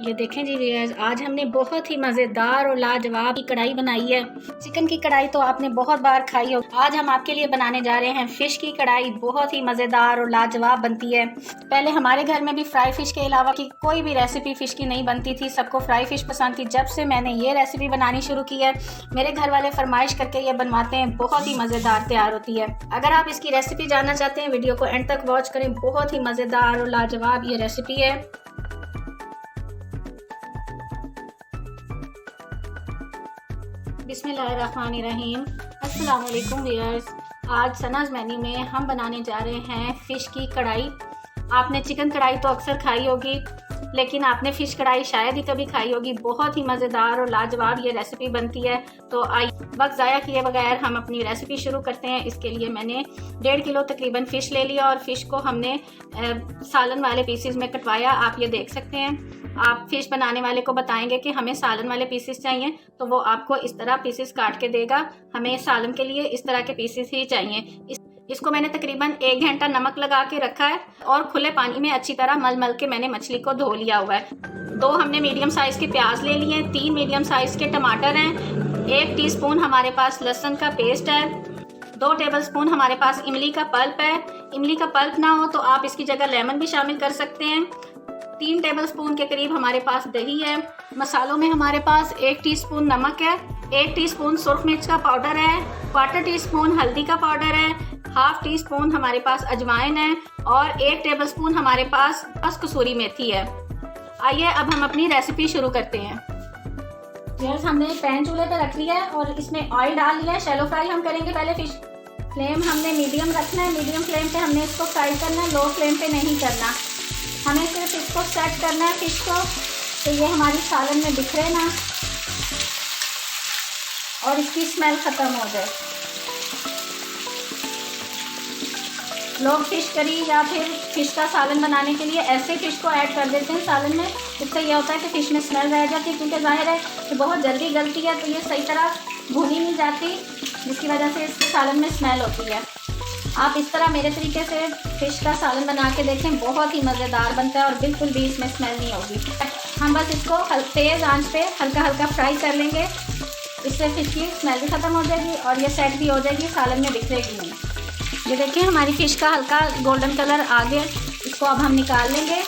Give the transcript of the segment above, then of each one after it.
ये देखें जी व्यूअर्स, आज हमने बहुत ही मज़ेदार और लाजवाब की कढ़ाई बनाई है। चिकन की कढ़ाई तो आपने बहुत बार खाई हो। आज हम आपके लिए बनाने जा रहे हैं फ़िश की कढ़ाई। बहुत ही मज़ेदार और लाजवाब बनती है। पहले हमारे घर में भी फ्राई फ़िश के अलावा की कोई भी रेसिपी फ़िश की नहीं बनती थी। सबको फ्राई फ़िश पसंद थी। जब से मैंने ये रेसिपी बनानी शुरू की है, मेरे घर वाले फरमाइश करके ये बनवाते हैं। बहुत ही मज़ेदार तैयार होती है। अगर आप इसकी रेसिपी जानना चाहते हैं, वीडियो को एंड तक वॉच करें। बहुत ही मज़ेदार और लाजवाब ये रेसिपी है। बिस्मिल्लाहिर्रहमानिर्रहीम। अस्सलाम वालेकुम व्यूअर्स। आज सनाज़ मेन्यू में हम बनाने जा रहे हैं फ़िश की कढ़ाई। आपने चिकन कढ़ाई तो अक्सर खाई होगी, लेकिन आपने फ़िश कढ़ाई शायद ही कभी खाई होगी। बहुत ही मज़ेदार और लाजवाब ये रेसिपी बनती है। तो आइए वक्त ज़ाया किए बगैर हम अपनी रेसिपी शुरू करते हैं। इसके लिए मैंने 1.5 किलो तकरीबन फ़िश ले लिया और फ़िश को हमने सालन वाले पीसेस में कटवाया। आप ये देख सकते हैं। आप फ़िश बनाने वाले को बताएंगे कि हमें सालन वाले पीसेस चाहिए, तो वो आपको इस तरह पीसेस काट के देगा। हमें सालन के लिए इस तरह के पीसेस ही चाहिए। इसको मैंने तकरीबन 1 घंटा नमक लगा के रखा है और खुले पानी में अच्छी तरह मल मल के मैंने मछली को धो लिया हुआ है। 2 हमने मीडियम साइज़ के प्याज ले लिए हैं। 3 मीडियम साइज़ के टमाटर हैं। 1 टीस्पून हमारे पास लहसुन का पेस्ट है। 2 टेबलस्पून हमारे पास इमली का पल्प है। इमली का पल्प ना हो तो आप इसकी जगह लेमन भी शामिल कर सकते हैं। 3 टेबलस्पून के करीब हमारे पास दही है। मसालों में हमारे पास 1 टीस्पून नमक है, 1 टीस्पून सुर्ख मिर्च का पाउडर है, 1/4 टीस्पून हल्दी का पाउडर है, 1/2 टीस्पून हमारे पास अजवाइन है और 1 टेबलस्पून हमारे पास कसूरी मेथी है। आइए अब हम अपनी रेसिपी शुरू करते हैं। फ्रेंड्स, हमने पैन चूल्हे पर रख लिया है और इसमें ऑयल डाल लिया है। शैलो फ्राई हम करेंगे पहले फ़िश। फ्लेम हमने मीडियम रखना है। मीडियम फ्लेम पे हमने इसको फ्राई करना है, लो फ्लेम पे नहीं करना। हमें सिर्फ इसको सेट करना है फ़िश को, तो ये हमारी सालन में बिखरे ना और इसकी स्मेल ख़त्म हो जाए। लोग फ़िश करी या फिर फ़िश का सालन बनाने के लिए ऐसे फ़िश को ऐड कर देते हैं सालन में। इससे यह होता है कि फ़िश में स्मेल रह जाती है, क्योंकि जाहिर है कि बहुत जल्दी गलती है, तो ये सही तरह भूनी नहीं जाती, जिसकी वजह से इसके सालन में स्मेल होती है। आप इस तरह मेरे तरीके से फ़िश का सालन बना के देखें। बहुत ही मज़ेदार बनता है और बिल्कुल भी इसमें स्मेल नहीं होगी। हम बस इसको तेज़ आंच पे हल्का हल्का फ्राई कर लेंगे। इससे फ़िश की स्मेल भी ख़त्म हो जाएगी और ये सेट भी हो जाएगी, सालन में बिखरेगी नहीं। ये देखिए हमारी फ़िश का हल्का गोल्डन कलर आ गया। इसको अब हम निकाल लेंगे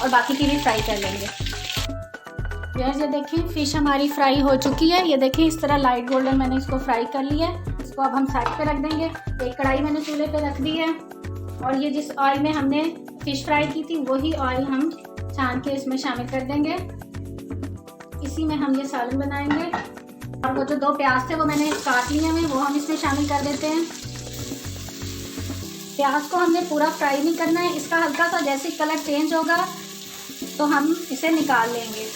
और बाकी की भी फ्राई कर लेंगे। ये देखें फ़िश हमारी फ्राई हो चुकी है। ये देखें इस तरह लाइट गोल्डन मैंने इसको फ्राई कर लिया है। इसको अब हम साइड पे रख देंगे। एक कढ़ाई मैंने चूल्हे पे रख दी है और ये जिस ऑयल में हमने फ़िश फ्राई की थी वही ऑयल हम छान के इसमें शामिल कर देंगे। इसी में हम ये सालन बनाएंगे। और वो जो 2 प्याज थे वो मैंने काट लिए हैं, वो हम इसमें शामिल कर देते हैं। प्याज को हमने पूरा फ्राई नहीं करना है। इसका हल्का सा जैसे कलर चेंज होगा तो हम इसे निकाल लेंगे।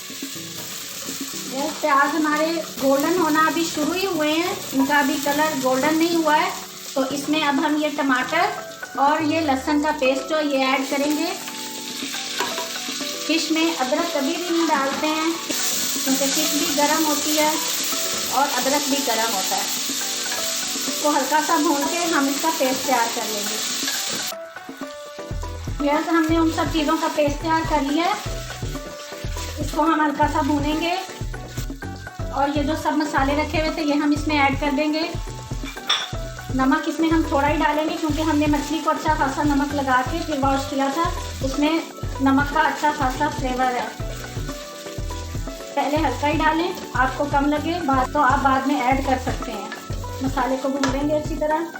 प्याज हमारे गोल्डन होना अभी शुरू ही हुए हैं, इनका अभी कलर गोल्डन नहीं हुआ है। तो इसमें अब हम ये टमाटर और ये लहसुन का पेस्ट जो ये ऐड करेंगे। फ़िश में अदरक कभी भी नहीं डालते हैं, क्योंकि फ़िश भी गर्म होती है और अदरक भी गर्म होता है। इसको हल्का सा भून के हम इसका पेस्ट तैयार कर लेंगे। फिर हमने उन सब चीज़ों का पेस्ट तैयार कर लिया है। इसको हम हल्का सा भूनेंगे और ये जो सब मसाले रखे हुए थे ये हम इसमें ऐड कर देंगे। नमक इसमें हम थोड़ा ही डालेंगे, क्योंकि हमने मछली को अच्छा खासा नमक लगा के फिर वॉश किया था। उसमें नमक का अच्छा खासा फ्लेवर है। पहले हल्का ही डालें, आपको कम लगे तो आप बाद में ऐड कर सकते हैं। मसाले को भून लेंगे अच्छी तरह।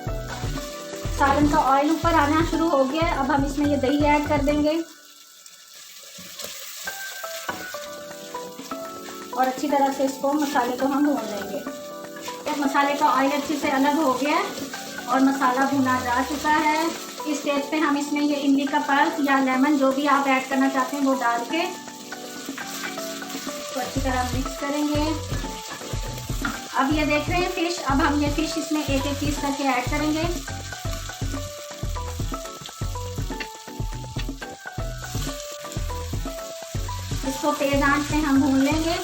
सालन का ऑयल ऊपर आना शुरू हो गया है। अब हम इसमें ये दही ऐड कर देंगे और अच्छी तरह से इसको मसाले को हम भून लेंगे। जब मसाले का ऑयल अच्छे से अलग हो गया और मसाला भुना जा चुका है, इस स्टेज पे हम इसमें ये इमली का पल्प या लेमन जो भी आप ऐड करना चाहते हैं वो डाल के तो अच्छी तरह मिक्स करेंगे। अब ये देख रहे हैं फ़िश। अब हम ये फ़िश इसमें एक एक पीस करके ऐड करेंगे। इसको तेज़ आंच पे हम भून लेंगे।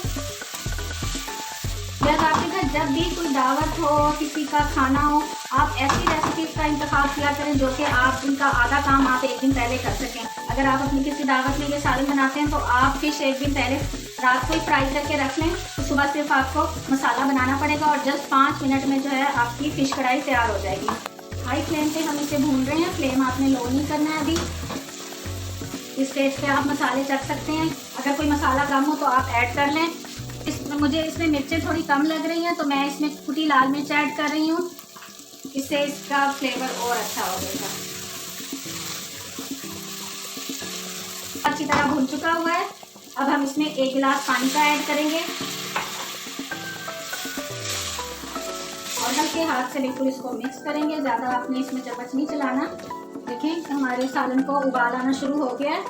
जब आपके घर जब भी कोई दावत हो, किसी का खाना हो, आप ऐसी रेसिपीज़ का इंतखाब किया करें जो कि आप इनका आधा काम आप एक दिन पहले कर सकें। अगर आप अपनी किसी दावत में ये सालन बनाते हैं तो आप फिश एक दिन पहले रात को ही फ्राई करके रख लें, तो सुबह सिर्फ आपको मसाला बनाना पड़ेगा और जस्ट 5 मिनट में जो है आपकी फ़िश कढ़ाई तैयार हो जाएगी। हाई फ्लेम पे हम इसे भून रहे हैं, फ्लेम आपने लो नहीं करना है अभी। इस स्टेज पे आप मसाले चख सकते हैं, अगर कोई मसाला कम हो तो आप ऐड कर लें। मुझे इसमें मिर्चें थोड़ी कम लग रही हैं तो मैं इसमें कुटी लाल मिर्च ऐड कर रही हूँ, इससे इसका फ्लेवर और अच्छा हो जाएगा। अच्छी तरह भून चुका हुआ है, अब हम इसमें 1 गिलास पानी का ऐड करेंगे और हल्के हाथ से बिल्कुल इसको मिक्स करेंगे। ज़्यादा आपने इसमें चम्मच नहीं चलाना। देखें हमारे सालन को उबाल आना शुरू हो गया है।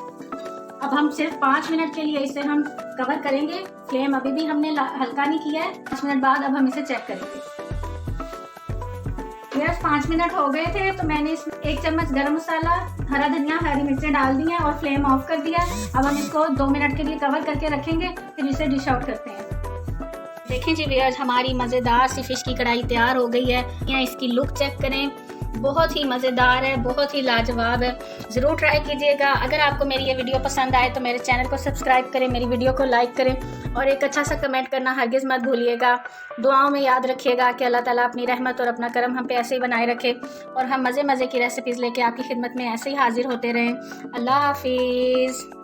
अब हम सिर्फ 5 मिनट के लिए इसे हम कवर करेंगे, फ्लेम अभी भी हमने हल्का नहीं किया है। 5 मिनट बाद अब हम इसे चेक करेंगे। यस 5 मिनट हो गए थे तो मैंने इसमें 1 चम्मच गरम मसाला, हरा धनिया, हरी मिर्चें डाल दी हैं और फ्लेम ऑफ कर दिया। अब हम इसको 2 मिनट के लिए कवर करके रखेंगे, फिर इसे डिश आउट करते हैं। देखें जी व्यूअर्स, हमारी मज़ेदार सी फ़िश की कढ़ाई तैयार हो गई है। यहाँ इसकी लुक चेक करें, बहुत ही मज़ेदार है, बहुत ही लाजवाब है। ज़रूर ट्राई कीजिएगा। अगर आपको मेरी ये वीडियो पसंद आए तो मेरे चैनल को सब्सक्राइब करें, मेरी वीडियो को लाइक करें और एक अच्छा सा कमेंट करना हरगिज़ मत भूलिएगा। दुआओं में याद रखिएगा कि अल्लाह ताला अपनी रहमत और अपना करम हम पे ऐसे ही बनाए रखे और हम मज़े मज़े की रेसिपीज़ लेके आपकी खिदमत में ऐसे ही हाजिर होते रहें। अल्लाह हाफिज़।